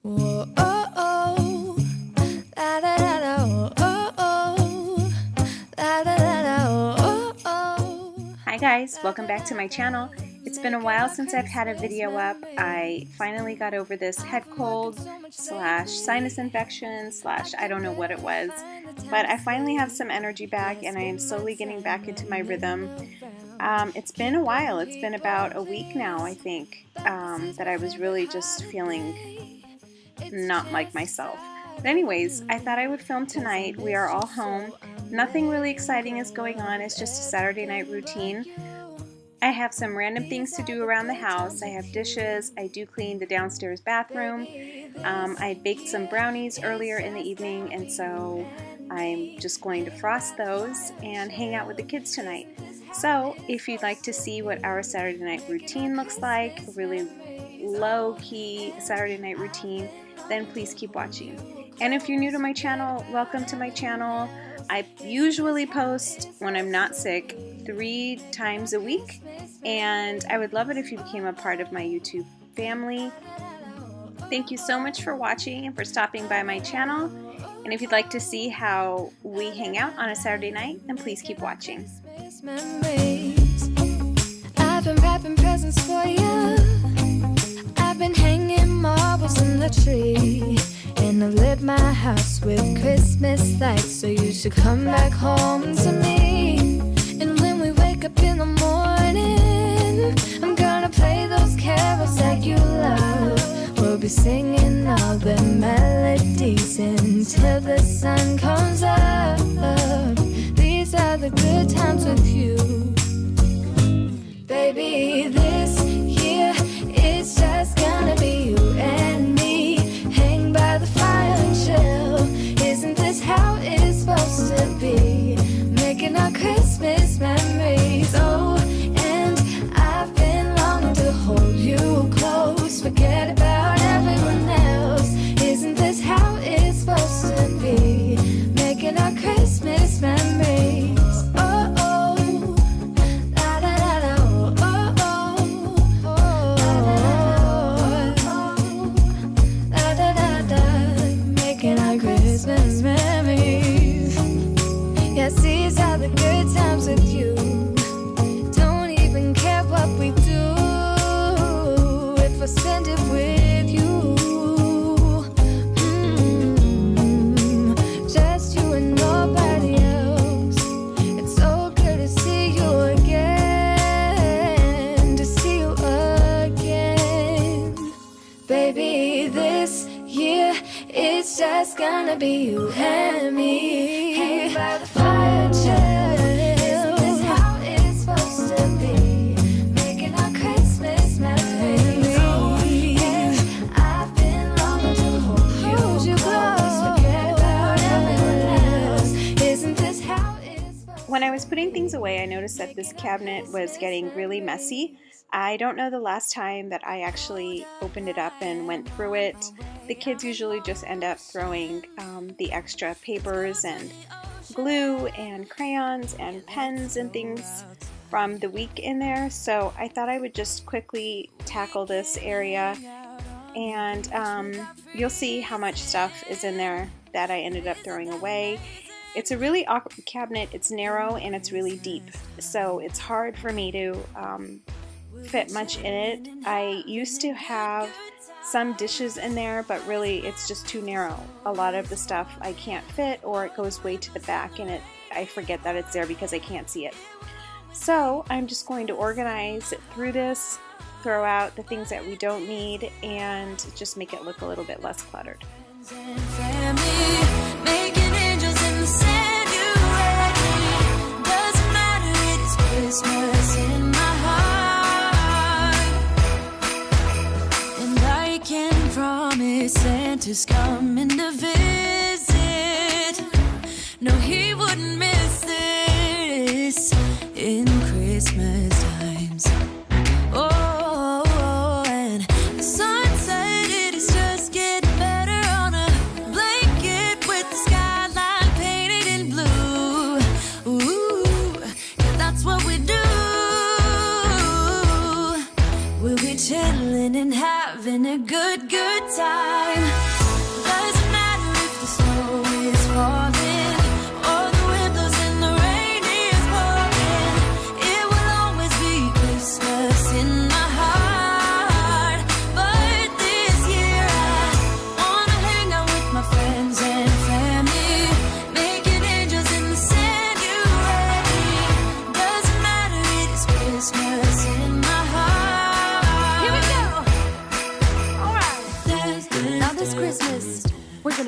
Whoa, oh, oh. La, da, da, da, oh, oh. La, da, da, da, oh, oh. Hi guys, welcome back to my channel. It's been a while since I've had a video up. I finally got over this head cold / sinus infection / I don't know what it was, but I finally have some energy back and I am slowly getting back into my rhythm. It's been a while. It's been about a week now, I think, that I was really just feeling not like myself. But anyways, I thought I would film tonight. We are all home. Nothing really exciting is going on. It's just a Saturday night routine. I have some random things to do around the house. I have dishes. I do clean the downstairs bathroom. I baked some brownies earlier in the evening, and so I'm just going to frost those and hang out with the kids tonight. So if you'd like to see what our Saturday night routine looks like, a really low-key Saturday night routine, then please keep watching. And if you're new to my channel, welcome to my channel. I usually post when I'm not sick 3 times a week, and I would love it if you became a part of my YouTube family. Thank you so much for watching and for stopping by my channel. And if you'd like to see how we hang out on a Saturday night, then please keep watching. I've been wrapping presents for you. I've been hanging marbles in the tree, and I've lit my house with Christmas lights, so you should come back home to me. And when we wake up in the morning, I'm gonna play those carols that you love. We'll be singing all the melodies until the sun comes up. These are the good times with you. Baby, this year it's just gonna be you and me. Hang by the fire and chill. Isn't this how it's supposed to be? Making our Christmas memories. Oh, and I've been longing to hold you close. Forget about everyone else. Isn't this how it's supposed to be? Making our Christmas memories. Oh, oh. La, da, da, da, oh, oh, oh. La, da, da, da. Making our Christmas memories. Yes, these are the good times with you. Don't even care what we do if I spend it with you. Just you and nobody else. It's so good to see you again, to see you again. Baby, this year it's just gonna be you and me. Hang by the fire, chill. Isn't this how it's supposed to be? Making our Christmas memories. Oh, and I've been longing to hold you close. Forget about everyone else. Isn't this how it's supposed to be? When I was putting things away, I noticed that this cabinet was getting really messy. I don't know the last time that I actually opened it up and went through it. The kids usually just end up throwing the extra papers and glue and crayons and pens and things from the week in there. So I thought I would just quickly tackle this area, and you'll see how much stuff is in there that I ended up throwing away. It's a really awkward cabinet. It's narrow and it's really deep, so it's hard for me to fit much in it. I used to have some dishes in there, but really it's just too narrow. A lot of the stuff I can't fit, or it goes way to the back and I forget that it's there because I can't see it. So I'm just going to organize through this, throw out the things that we don't need, and just make it look a little bit less cluttered. Making angels in the sand, you and me. Doesn't matter, it's Christmas in my heart. And I can promise Santa's coming to visit. No, he wouldn't miss this in Christmas times. Oh, and the sun said it is just getting better on a blanket with the skyline painted in blue. Ooh, yeah, that's what we do. We'll be chilling and having a good time.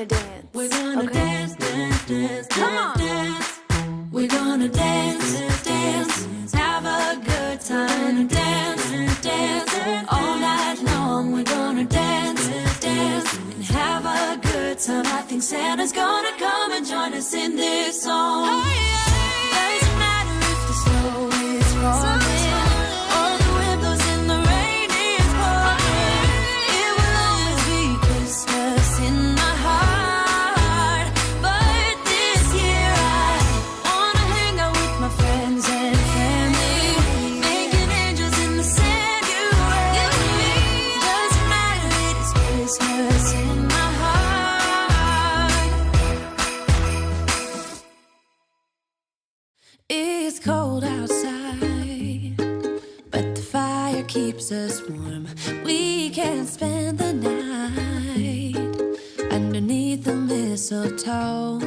gonna dance. We're gonna dance, dance, dance, come on, dance. We're gonna dance, dance, have a good time, dance, dance, all night long. We're gonna dance, dance, and have a good time. I think Santa's gonna come and join us in this song. Doesn't matter if the snow is falling or the wind blows and the rain is pouring. It will always be Christmas in my heart. But this year I wanna hang out with my friends and family, making angels in the Sanctuary. Doesn't matter, it is Christmas in my heart. It's cold outside, but the fire keeps us warm. We can spend the night underneath the mistletoe.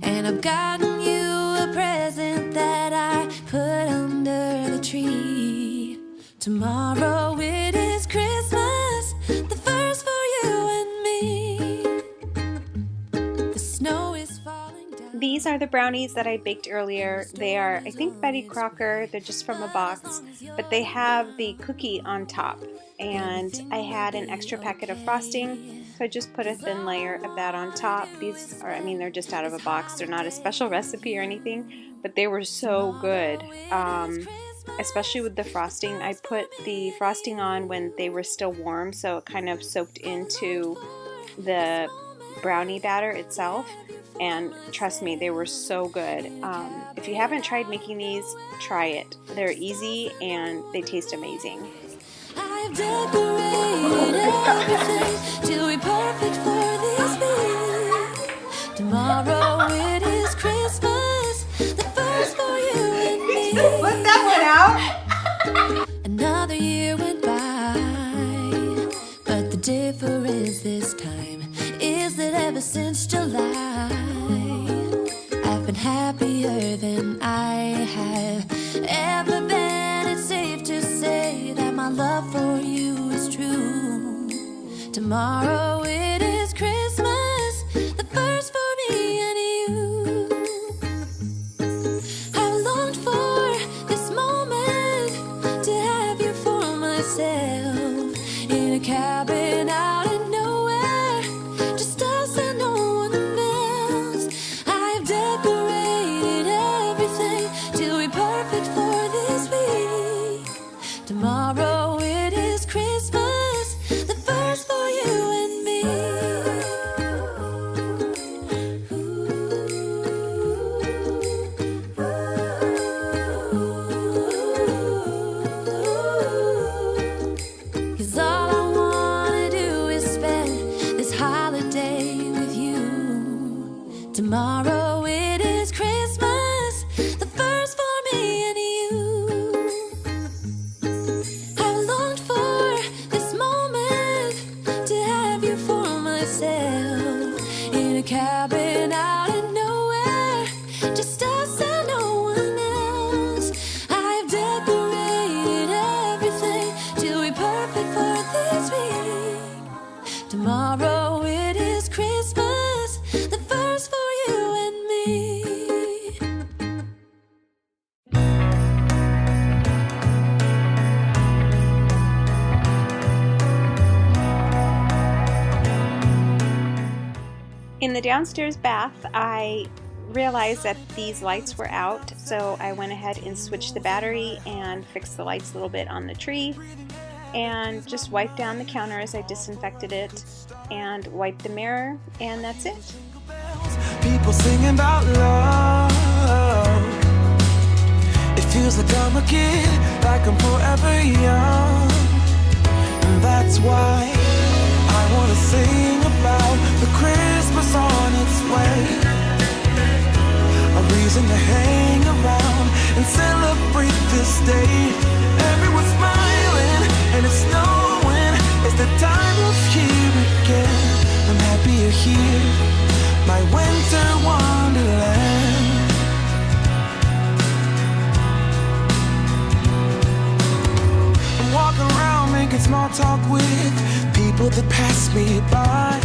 And I've gotten you a present that I put under the tree. Tomorrow it is Christmas, the first for you and me. The snow is falling down. These are the brownies that I baked earlier. They are, I think, Betty Crocker. They're just from a box, but they have the cookie on top. And I had an extra packet of frosting, so I just put a thin layer of that on top. These are, I mean, they're just out of a box. They're not a special recipe or anything, but they were so good. Especially with the frosting. I put the frosting on when they were still warm, so it kind of soaked into the brownie batter itself. And trust me, they were so good. If you haven't tried making these, try it. They're easy and they taste amazing. I've decorated everything to be perfect for this week. Tomorrow it is Christmas, the first for you and me. Put that one out! Another year went by, but the difference this time is that ever since July, I've been happier than I have ever been. It's safe to say that my love for you is true. Tomorrow it is Christmas, the first for me and you. I've longed for this moment to have you for myself in a cabin out in nowhere, just us and no one else. I've decorated everything to be perfect for this week. Tomorrow it is Christmas, the first for you and me. Cause all I wanna do is spend this holiday with you. Tomorrow it is Christmas, the first for me and you. I've longed for this moment to have you for myself in a cabin out in nowhere, just us and no one else. I've decorated everything to be perfect for this week. Tomorrow it is Christmas, the first for you and me. In the downstairs bath, I realized that these lights were out, so I went ahead and switched the battery and fixed the lights a little bit on the tree, and just wiped down the counter as I disinfected it, and wiped the mirror, and that's it. People singing about love. It feels like I'm a kid, like I'm forever young. And that's why I wanna sing about the Christmas on its way. A reason to hang around and celebrate this day. Everyone's smiling and it's snowing. It's the time of year again. I'm happy you're here, my winter wonderland. I'm walking around making small talk with people that pass me by.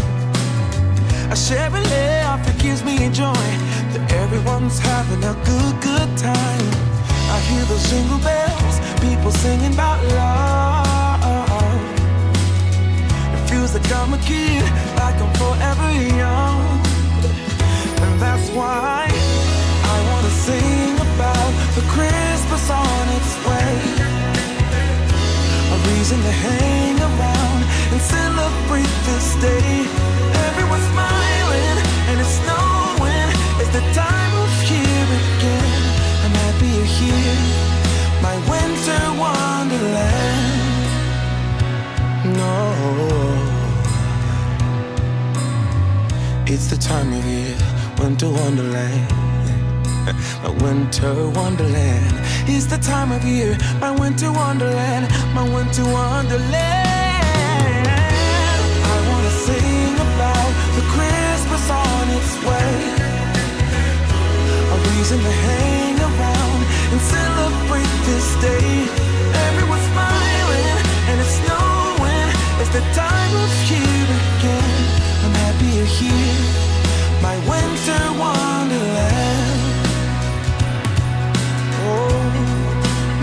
I share cherry laughter gives me joy that everyone's having a good time. I hear those jingle bells, people singing about love. It feels like I'm a kid, like I'm forever young. And that's why I wanna sing about the Christmas on its way. A reason to hang around and celebrate this day. Everyone's smiling and it's snowing. It's the time of year again. I'm happy you're here, my winter wonderland. No, it's the time of year, winter wonderland. My winter wonderland. It's the time of year, my winter wonderland, my winter wonderland. I wanna sing about the Christmas on its way. A reason to hang around and celebrate this day. Everyone's smiling and it's snowing. It's the time of year again. I'm happy you're here, my winter wonderland. Oh,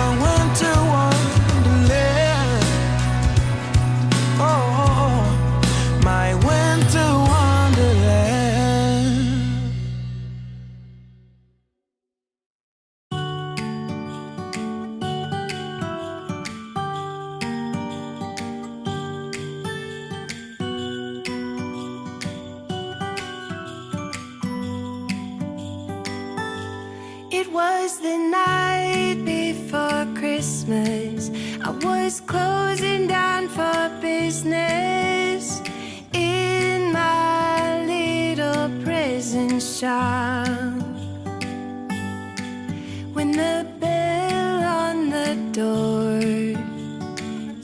my winter wonderland. Oh, my winter wonderland. It was the night before Christmas. I was closing down for business in my little prison shop, when the bell on the door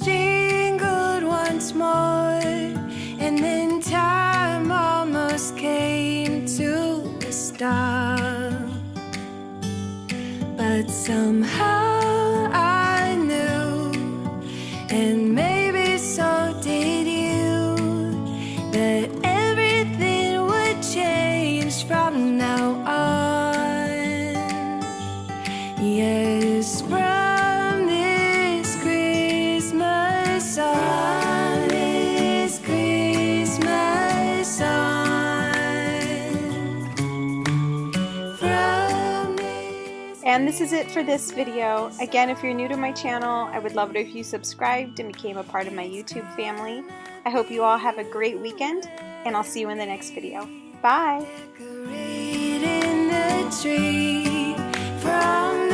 jingled once more, and then time almost came to a stop. But somehow I knew, and maybe so did you, that everything would change from now on. Yes, from this Christmas on, from this Christmas on, from this. And this is it for this video. Again, if you're new to my channel, I would love it if you subscribed and became a part of my YouTube family. I hope you all have a great weekend, and I'll see you in the next video. Bye! Decorating the tree from